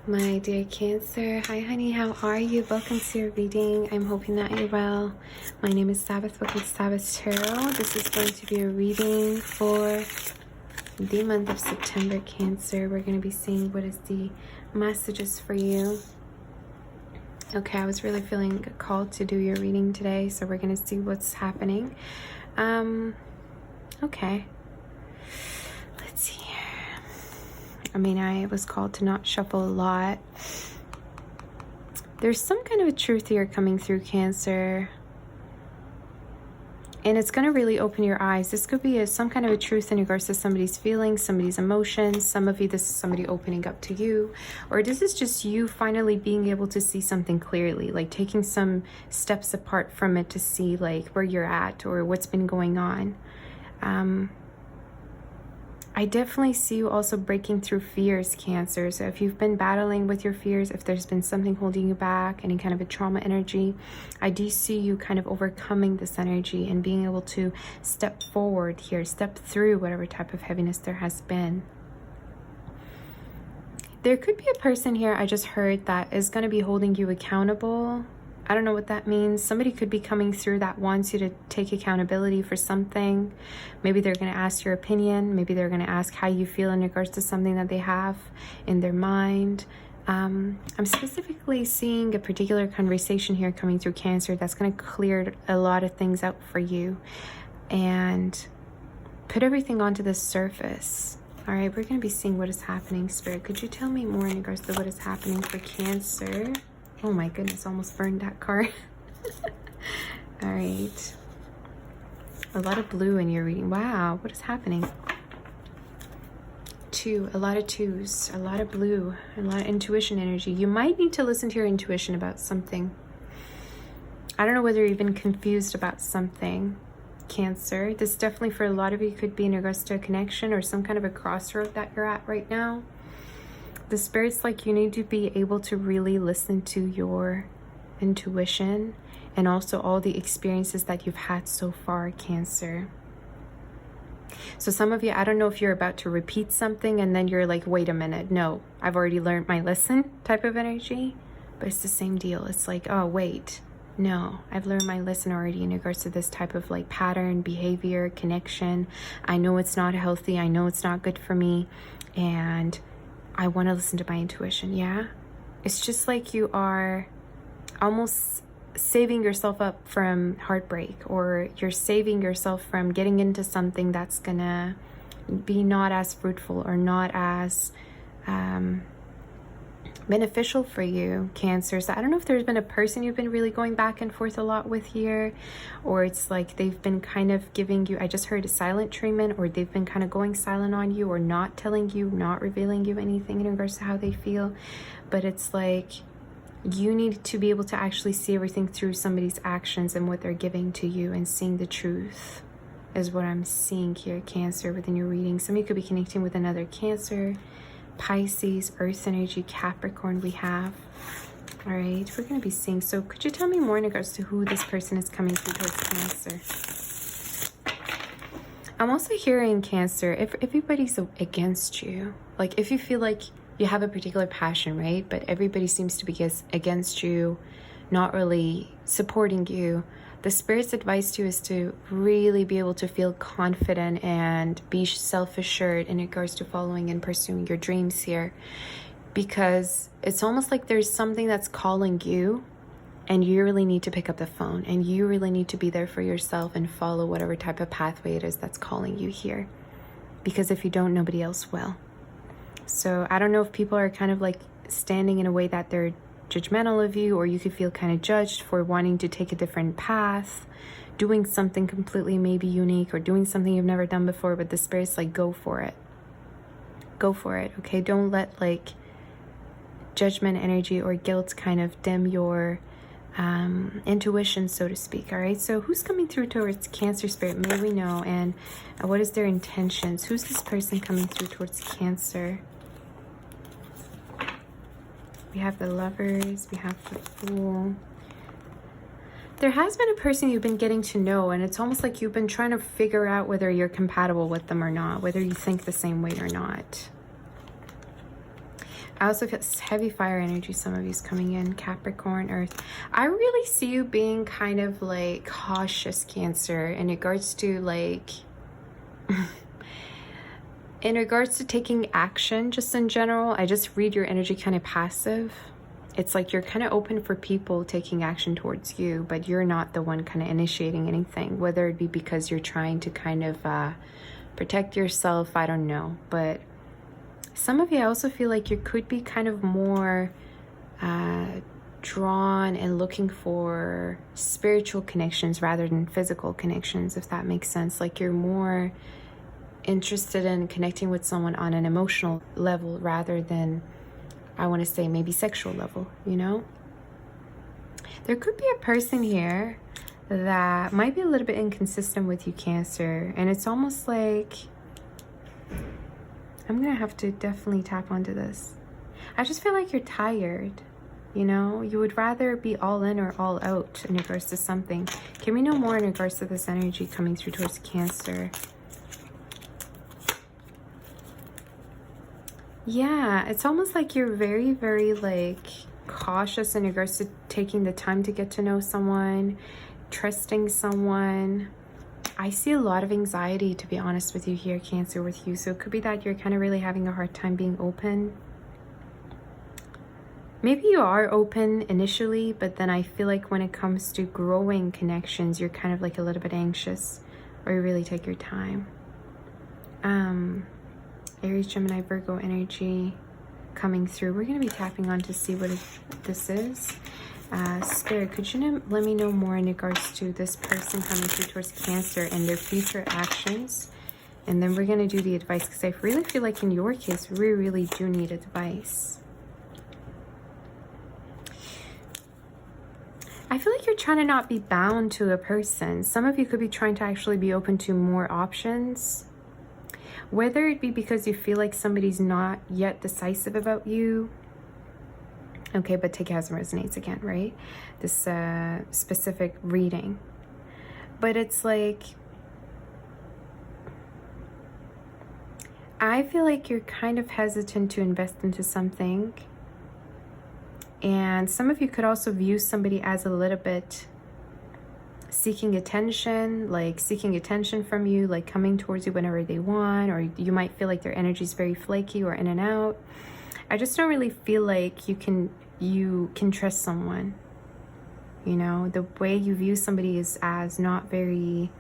My dear Cancer, hi honey, how are you? Welcome to your reading. I'm hoping that you're well. My name is Sabbath. Welcome to Sabbath Tarot. This is going to be a reading for the month of September, Cancer. We're going to be seeing what is the messages for you. Okay, I was really feeling called to do your reading today, so we're going to see what's happening. Okay. Let's see. I mean, I was called to not shuffle a lot. There's some kind of a truth here coming through, Cancer. And it's going to really open your eyes. This could be some kind of a truth in regards to somebody's feelings, somebody's emotions. Some of you, this is somebody opening up to you. Or this is just you finally being able to see something clearly. Like taking some steps apart from it to see like where you're at or what's been going on. I definitely see you also breaking through fears, Cancer. So if you've been battling with your fears, if there's been something holding you back, any kind of a trauma energy, I do see you kind of overcoming this energy and being able to step forward here, step through whatever type of heaviness there has been. There could be a person here I just heard that is going to be holding you accountable. I don't know what that means. Somebody could be coming through that wants you to take accountability for something. Maybe they're going to ask your opinion. Maybe they're going to ask how you feel in regards to something that they have in their mind. I'm specifically seeing a particular conversation here coming through, Cancer, that's going to clear a lot of things out for you and put everything onto the surface. All right, we're going to be seeing what is happening. Spirit, could you tell me more in regards to what is happening for Cancer? Oh my goodness, almost burned that card. All right. A lot of blue in your reading. Wow, what is happening? A lot of twos, a lot of blue, a lot of intuition energy. You might need to listen to your intuition about something. I don't know whether you've been confused about something, Cancer. This definitely for a lot of you could be in regards to a connection or some kind of a crossroad that you're at right now. The Spirit's like you need to be able to really listen to your intuition and also all the experiences that you've had so far, Cancer. So some of you, I don't know if you're about to repeat something and then you're like, wait a minute, no, I've already learned my lesson type of energy. But it's the same deal. It's like, oh, wait, no, I've learned my lesson already in regards to this type of like pattern, behavior, connection. I know it's not healthy. I know it's not good for me. And I want to listen to my intuition. Yeah, it's just like you are almost saving yourself up from heartbreak, or you're saving yourself from getting into something that's gonna be not as fruitful or not as beneficial for you, Cancer. So I don't know if there's been a person you've been really going back and forth a lot with here, or it's like they've been kind of giving you, I just heard a silent treatment, or they've been kind of going silent on you or not telling you, not revealing you anything in regards to how they feel. But it's like you need to be able to actually see everything through somebody's actions and what they're giving to you, and seeing the truth is what I'm seeing here, Cancer, within your reading. Somebody could be connecting with another Cancer, Pisces, Earth energy, Capricorn we have. All right, we're going to be seeing. So could you tell me more in regards to who this person is coming through towards, Cancer? I'm also hearing, Cancer, if everybody's against you, like if you feel like you have a particular passion, right? But everybody seems to be against you, not really supporting you. The Spirit's advice to you is to really be able to feel confident and be self-assured in regards to following and pursuing your dreams here. Because it's almost like there's something that's calling you, and you really need to pick up the phone, and you really need to be there for yourself and follow whatever type of pathway it is that's calling you here. Because if you don't, nobody else will. So I don't know if people are kind of like standing in a way that they're judgmental of you, or you could feel kind of judged for wanting to take a different path, doing something completely maybe unique, or doing something you've never done before. But the Spirit's like, go for it. Go for it, okay? Don't let like judgment energy or guilt kind of dim your intuition, so to speak. All right, so who's coming through towards Cancer, Spirit? May we know, and what is their intentions? Who's this person coming through towards Cancer? We have the Lovers, we have the Fool. There has been a person you've been getting to know, and it's almost like you've been trying to figure out whether you're compatible with them or not, whether you think the same way or not. I also feel heavy fire energy. Some of you's coming in. Capricorn, Earth. I really see you being kind of like cautious, Cancer, in regards to like in regards to taking action. Just in general, I just read your energy kind of passive. It's like you're kind of open for people taking action towards you, but you're not the one kind of initiating anything, whether it be because you're trying to kind of protect yourself. I don't know, but some of you, I also feel like you could be kind of more drawn and looking for spiritual connections rather than physical connections, if that makes sense. Like you're more interested in connecting with someone on an emotional level rather than, I want to say, maybe sexual level, you know? There could be a person here that might be a little bit inconsistent with you, Cancer, and it's almost like, I'm gonna have to definitely tap onto this. I just feel like you're tired, you know? You would rather be all in or all out in regards to something. Can we know more in regards to this energy coming through towards Cancer? Yeah, it's almost like you're very, very like cautious in regards to taking the time to get to know someone, trusting someone. I see a lot of anxiety, to be honest with you here, Cancer, with you. So it could be that you're kind of really having a hard time being open. Maybe you are open initially, but then I feel like when it comes to growing connections, you're kind of like a little bit anxious, or you really take your time. Aries, Gemini, Virgo energy coming through. We're going to be tapping on to see what this is. Spirit, could you let me know more in regards to this person coming through towards Cancer and their future actions? And then we're going to do the advice, because I really feel like in your case, we really do need advice. I feel like you're trying to not be bound to a person. Some of you could be trying to actually be open to more options. Whether it be because you feel like somebody's not yet decisive about you. Okay, but take it as it resonates again, right? This specific reading. But it's like, I feel like you're kind of hesitant to invest into something. And some of you could also view somebody as a little bit seeking attention, like seeking attention from you, like coming towards you whenever they want, or you might feel like their energy is very flaky or in and out. I just don't really feel like you can trust someone. You know, the way you view somebody is as not very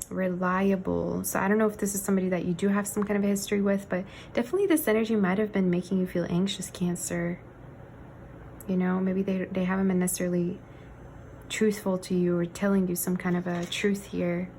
reliable. So I don't know if this is somebody that you do have some kind of a history with, but definitely this energy might have been making you feel anxious, Cancer. You know, maybe they haven't been necessarily truthful to you or telling you some kind of a truth here.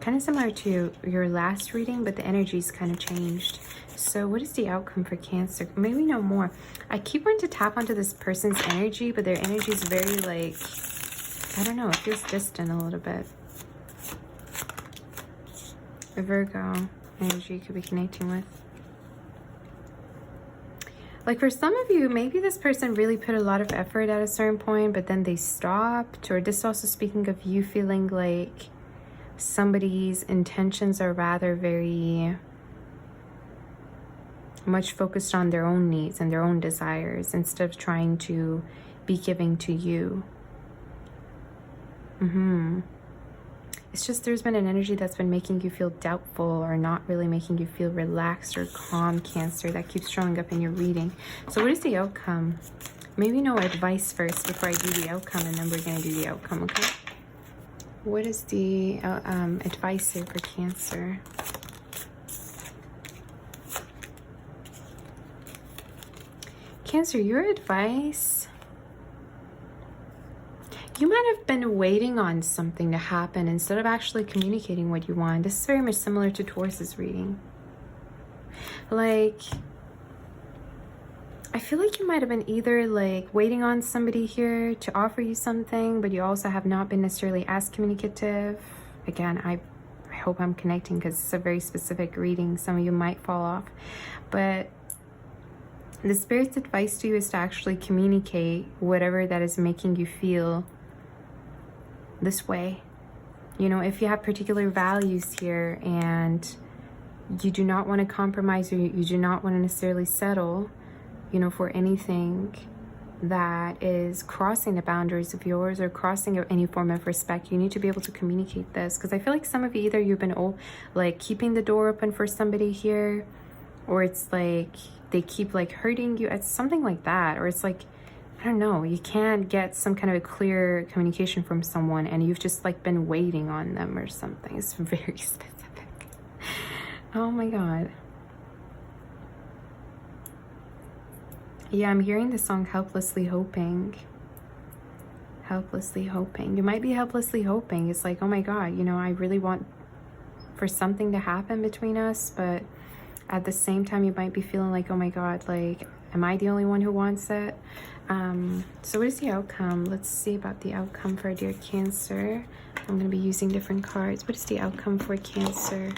Kind of similar to your last reading, but the energy's kind of changed. So what is the outcome for Cancer? Maybe no more. I keep wanting to tap onto this person's energy, but their energy is very like, I don't know, it feels distant a little bit. A Virgo energy you could be connecting with. Like for some of you, maybe this person really put a lot of effort at a certain point, but then they stopped. Or this is also speaking of you feeling like somebody's intentions are rather very much focused on their own needs and their own desires instead of trying to be giving to you. It's just there's been an energy that's been making you feel doubtful or not really making you feel relaxed or calm, Cancer, that keeps showing up in your reading. So what is the outcome? Maybe no advice first before I do the outcome, and then we're going to do the outcome, okay? What is the advice here for Cancer? Cancer, your advice... You might have been waiting on something to happen instead of actually communicating what you want. This is very much similar to Taurus's reading. Like, I feel like you might have been either like waiting on somebody here to offer you something, but you also have not been necessarily as communicative. Again, I hope I'm connecting because it's a very specific reading. Some of you might fall off. But the Spirit's advice to you is to actually communicate whatever that is making you feel this way. You know, if you have particular values here and you do not want to compromise, or you do not want to necessarily settle, you know, for anything that is crossing the boundaries of yours or crossing any form of respect. You need to be able to communicate this, because I feel like some of you, either you've been like keeping the door open for somebody here, or it's like they keep like hurting you. It's something like that, or it's like, I don't know, you can't get some kind of a clear communication from someone and you've just like been waiting on them or something. It's very specific. Oh my God. Yeah, I'm hearing the song Helplessly Hoping. Helplessly hoping. You might be helplessly hoping. It's like, oh my God, you know, I really want for something to happen between us, but at the same time, you might be feeling like, oh my God, like, am I the only one who wants it? So what is the outcome? Let's see about the outcome for dear Cancer. I'm going to be using different cards. What is the outcome for Cancer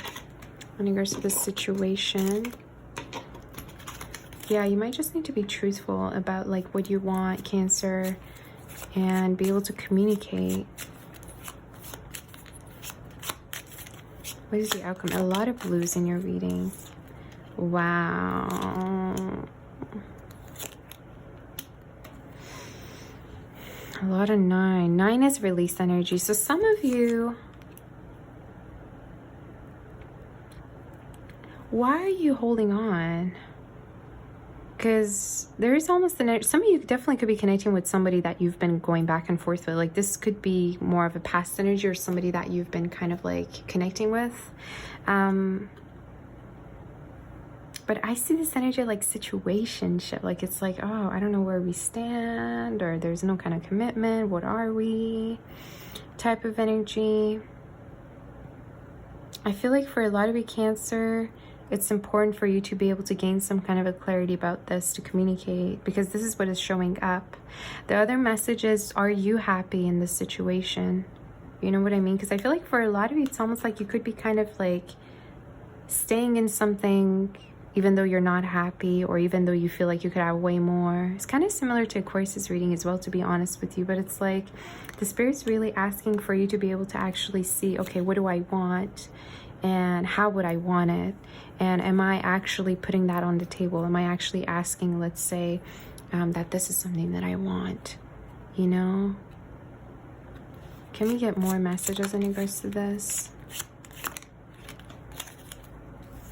in regards to this situation? Yeah, you might just need to be truthful about like what you want, Cancer, and be able to communicate. What is the outcome? A lot of blues in your reading. Wow. A lot of 9. 9 is release energy. So some of you, why are you holding on? Because there is almost some of you definitely could be connecting with somebody that you've been going back and forth with. Like this could be more of a past energy or somebody that you've been kind of like connecting with. But I see this energy like situationship. Like it's like, oh, I don't know where we stand, or there's no kind of commitment. What are we? Type of energy. I feel like for a lot of you, Cancer, it's important for you to be able to gain some kind of a clarity about this, to communicate, because this is what is showing up. The other message is, are you happy in this situation? You know what I mean? Because I feel like for a lot of you, it's almost like you could be kind of like staying in something even though you're not happy, or even though you feel like you could have way more. It's kind of similar to Aquarius' reading as well, to be honest with you. But it's like the Spirit's really asking for you to be able to actually see, okay, what do I want? And how would I want it? And am I actually putting that on the table? Am I actually asking, let's say, that this is something that I want? You know? Can we get more messages in regards to this?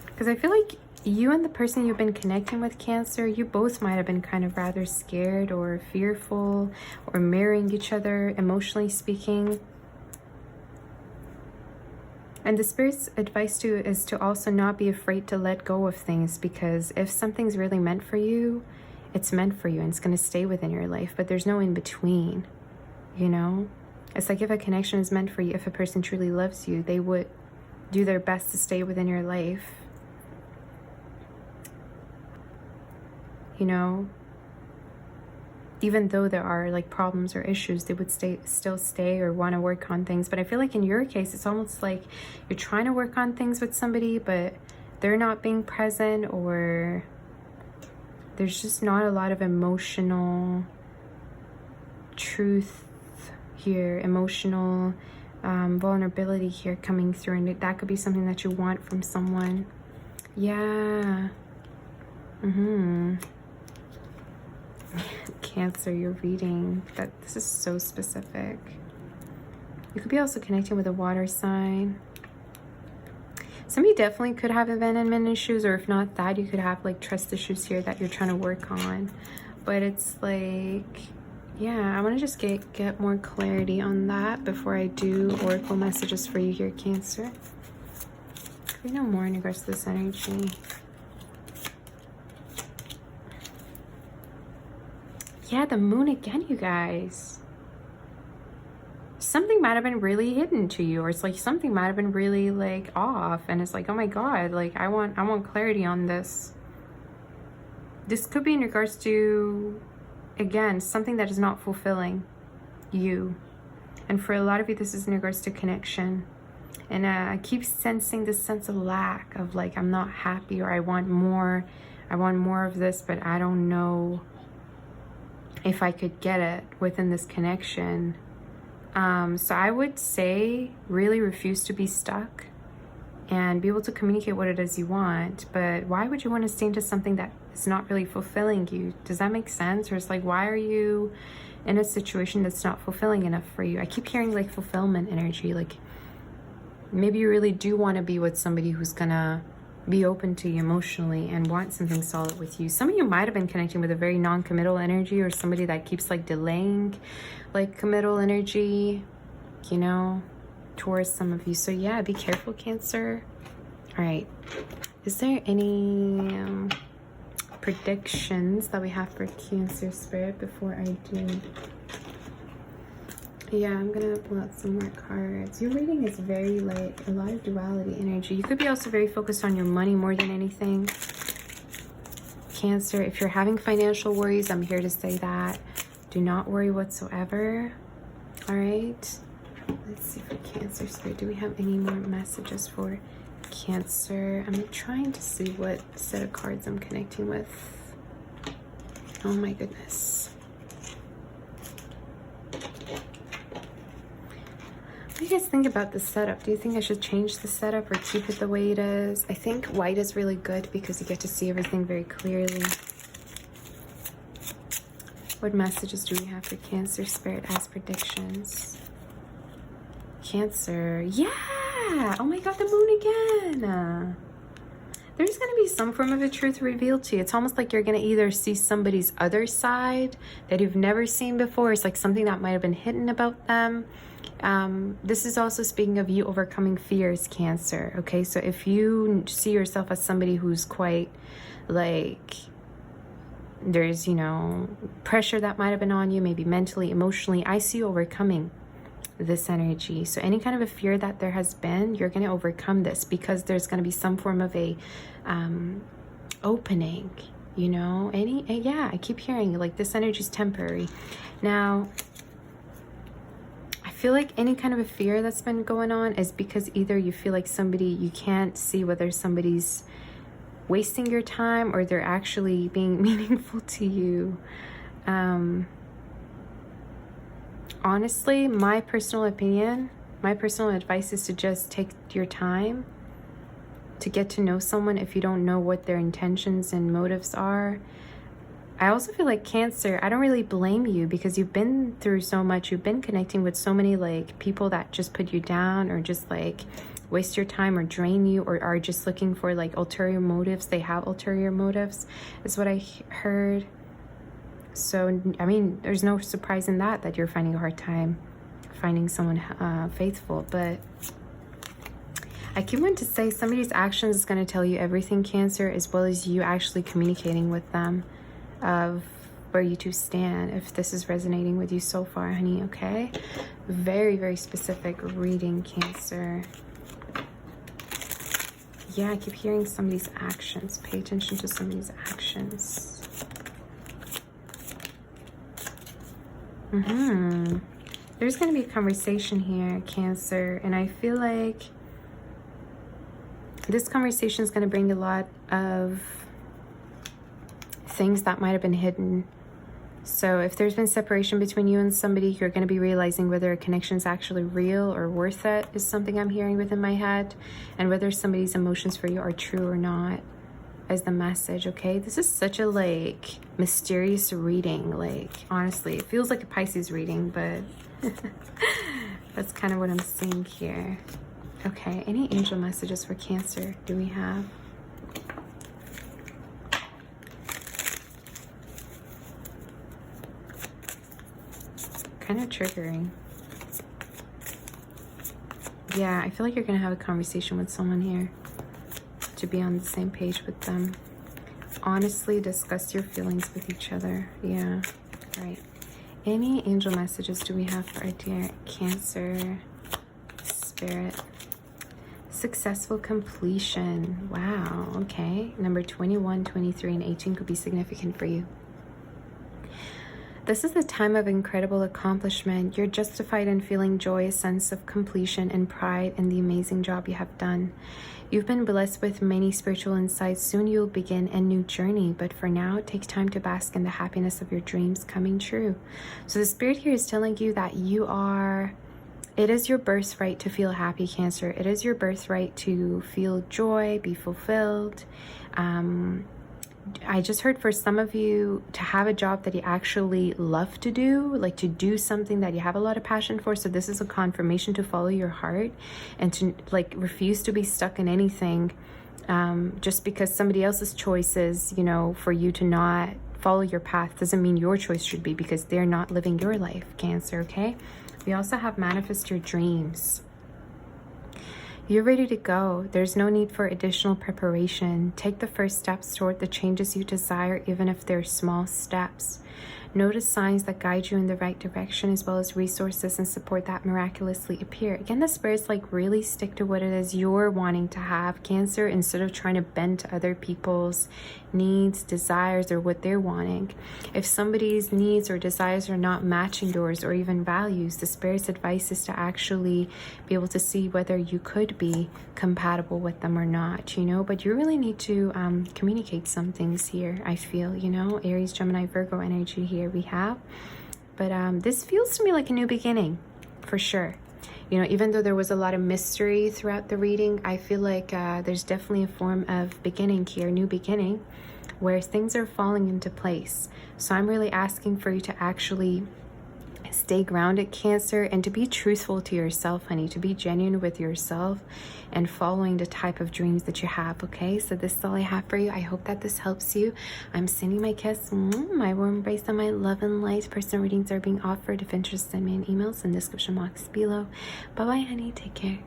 Because I feel like you and the person you've been connecting with, Cancer, you both might have been kind of rather scared or fearful or mirroring each other, emotionally speaking. And the Spirit's advice to you is to also not be afraid to let go of things, because if something's really meant for you, it's meant for you and it's going to stay within your life. But there's no in between, you know? It's like if a connection is meant for you, if a person truly loves you, they would do their best to stay within your life. You know, even though there are like problems or issues, they would still stay or want to work on things. But I feel like in your case, it's almost like you're trying to work on things with somebody, but they're not being present, or there's just not a lot of emotional truth here, emotional vulnerability here coming through. And that could be something that you want from someone. Yeah. Cancer, you're reading that this is so specific. You could be also connecting with a water sign. Some of you definitely could have abandonment issues, or if not that, you could have like trust issues here that you're trying to work on. But it's like, yeah, I want to just get more clarity on that before I do oracle messages for you here, Cancer. Could we know more in regards to this energy? Yeah, the moon again, you guys. Something might have been really hidden to you, or it's like something might have been really like off, and it's like, oh my God, like I want clarity on this. This could be in regards to, again, something that is not fulfilling you. And for a lot of you, this is in regards to connection. And I keep sensing this sense of lack, of like, I'm not happy, or I want more of this, but I don't know if I could get it within this connection. So I would say really refuse to be stuck and be able to communicate what it is you want. But why would you want to stay into something that is not really fulfilling you? Does that make sense? Or it's like, why are you in a situation that's not fulfilling enough for you? I keep hearing like fulfillment energy. Like maybe you really do want to be with somebody who's gonna be open to you emotionally and want something solid with you. Some of you might have been connecting with a very non-committal energy, or somebody that keeps like delaying like committal energy, you know, towards some of you. So yeah, be careful, Cancer. All right, is there any predictions that we have for Cancer Spirit before I do? Yeah, I'm gonna pull out some more cards. Your reading is very like a lot of duality energy. You could be also very focused on your money more than anything, Cancer. If you're having financial worries, I'm here to say that do not worry whatsoever. All right, let's see for Cancer Spirit, do we have any more messages for Cancer? I'm trying to see what set of cards I'm connecting with. Oh my goodness. What do you guys think about the setup? Do you think I should change the setup or keep it the way it is? I think white is really good because you get to see everything very clearly. What messages do we have for Cancer Spirit as predictions? Cancer. Yeah! Oh my god, the moon again! There's going to be some form of a truth revealed to you. It's almost like you're going to either see somebody's other side that you've never seen before. It's like something that might have been hidden about them. This is also speaking of you overcoming fears, Cancer. Okay, so if you see yourself as somebody who's quite like, there's, you know, pressure that might have been on you, maybe mentally, emotionally, I see you overcoming this energy. So any kind of a fear that there has been, you're going to overcome this because there's going to be some form of a opening, you know. Yeah, I keep hearing like this energy is temporary. Now I feel like any kind of a fear that's been going on is because either you feel like somebody, you can't see whether somebody's wasting your time or they're actually being meaningful to you. Honestly, my personal opinion, my personal advice is to just take your time to get to know someone if you don't know what their intentions and motives are. I also feel like Cancer, I don't really blame you because you've been through so much. You've been connecting with so many like people that just put you down or just like waste your time or drain you or are just looking for like ulterior motives. They have ulterior motives is what I heard. So, I mean, there's no surprise in that you're finding a hard time finding someone faithful. But I keep wanting to say somebody's actions is going to tell you everything, Cancer, as well as you actually communicating with them of where you two stand, if this is resonating with you so far, honey, okay? Very, very specific reading, Cancer. Yeah, I keep hearing somebody's actions. Pay attention to somebody's actions. There's going to be a conversation here, Cancer, and I feel like this conversation is going to bring a lot of things that might have been hidden. So if there's been separation between you and somebody, you're going to be realizing whether a connection is actually real or worth it is something I'm hearing within my head, and whether somebody's emotions for you are true or not as the message. Okay, this is such a like mysterious reading. Like honestly, it feels like a Pisces reading, but that's kind of what I'm seeing here. Okay, any angel messages for Cancer do we have? Kind of triggering. Yeah, I feel like you're gonna have a conversation with someone here to be on the same page with them. Honestly, discuss your feelings with each other. Yeah, right. Any angel messages do we have for our dear Cancer Spirit? Successful completion. Wow, okay. Number 21, 23, and 18 could be significant for you. This is a time of incredible accomplishment. You're justified in feeling joy, a sense of completion, and pride in the amazing job you have done. You've been blessed with many spiritual insights. Soon you'll begin a new journey, but for now, take time to bask in the happiness of your dreams coming true. So the Spirit here is telling you that you are It is your birthright to feel happy, Cancer. It is your birthright to feel joy, be fulfilled. I just heard for some of you to have a job that you actually love to do, like to do something that you have a lot of passion for. So this is a confirmation to follow your heart and to like refuse to be stuck in anything just because somebody else's choices, you know, for you to not follow your path doesn't mean your choice should be, because they're not living your life, Cancer, okay? We also have manifest your dreams. You're ready to go. There's no need for additional preparation. Take the first steps toward the changes you desire, even if they're small steps. Notice signs that guide you in the right direction, as well as resources and support that miraculously appear. Again, the spirits like really stick to what it is you're wanting to have, Cancer, instead of trying to bend to other people's needs, desires, or what they're wanting. If somebody's needs or desires are not matching yours or even values, the spirit's advice is to actually be able to see whether you could be compatible with them or not, you know. But you really need to communicate some things here, I feel, you know. Aries, Gemini, Virgo energy here we have. But this feels to me like a new beginning, for sure. You know, even though there was a lot of mystery throughout the reading, I feel like there's definitely a form of beginning here, new beginning, where things are falling into place. So I'm really asking for you to actually stay grounded, Cancer, and to be truthful to yourself, honey, to be genuine with yourself and following the type of dreams that you have, okay? So this is all I have for you. I hope that this helps you. I'm sending my kiss, my warm embrace, and my love and light. Personal readings are being offered. If interested, send me an email in the description box below. Bye-bye, honey. Take care.